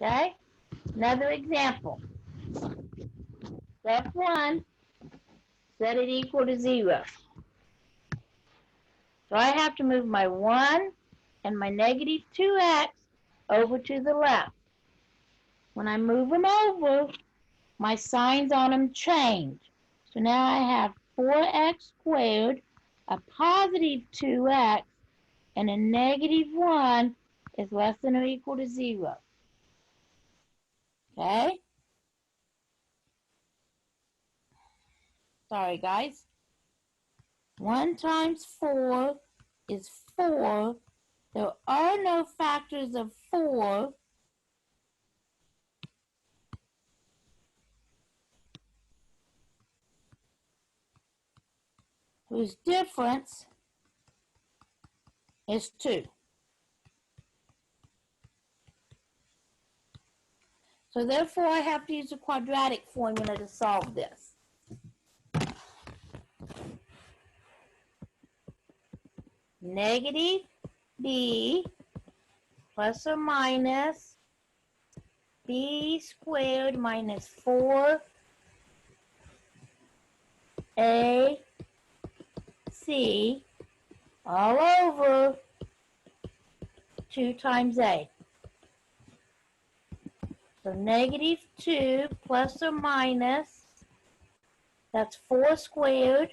Okay? Another example. Step 1, set it equal to 0. So I have to move my 1 and my negative 2x over to the left. When I move them over, my signs on them change. So now I have 4x squared, a positive 2x, and a negative 1 is less than or equal to 0. Okay? Sorry, guys. 1 times 4 is 4. There are no factors of 4. Whose difference is 2. So therefore, I have to use a quadratic formula to solve this. Negative b plus or minus b squared minus 4ac all over 2 times a. So negative 2 plus or minus, that's 4 squared,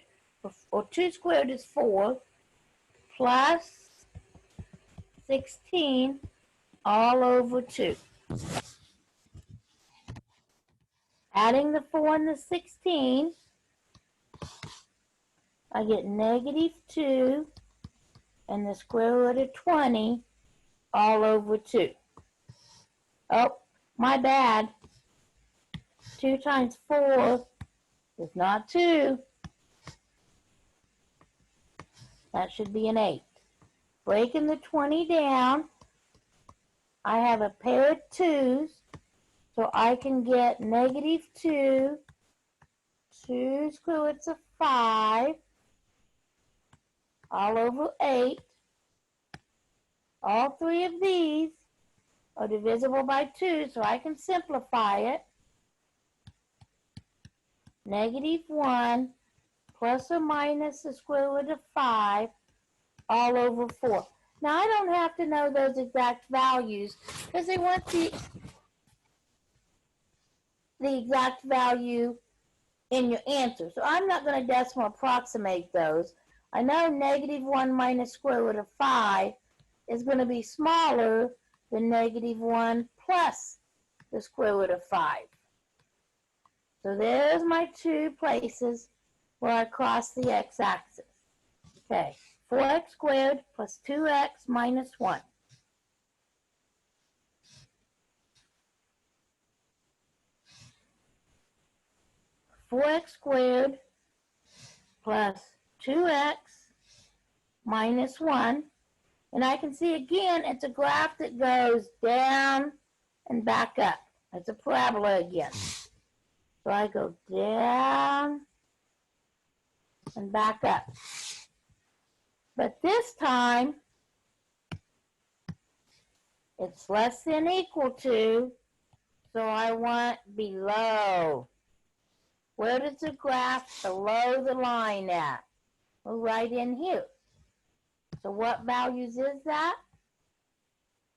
or 2 squared is 4, plus 16 all over 2. Adding the 4 and the 16, I get negative 2 and the square root of 20 all over 2. Oh, my bad. 2 times 4 is not 2. That should be an 8. Breaking the 20 down, I have a pair of 2's, so I can get negative 2, 2 square roots of 5, all over 8. All 3 of these are divisible by 2, so I can simplify it. Negative 1 plus or minus the square root of 5 all over 4. Now, I don't have to know those exact values because they want the exact value in your answer. So I'm not going to decimal approximate those. I know negative 1 minus square root of 5 is going to be smaller than negative 1 plus the square root of 5. So there's my 2 places where I cross the x-axis. Okay, 4x squared plus 2x minus 1. Four x squared plus 2x minus 1. And I can see again, it's a graph that goes down and back up. It's a parabola again. So I go down and back up. But this time, it's less than equal to, so I want below. Where does the graph below the line at? Well, right in here. So what values is that?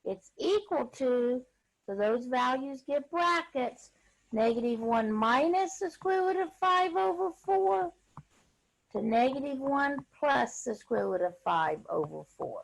It's equal to, so those values get brackets, negative 1 minus the square root of 5 over 4 to negative 1 plus the square root of 5 over 4.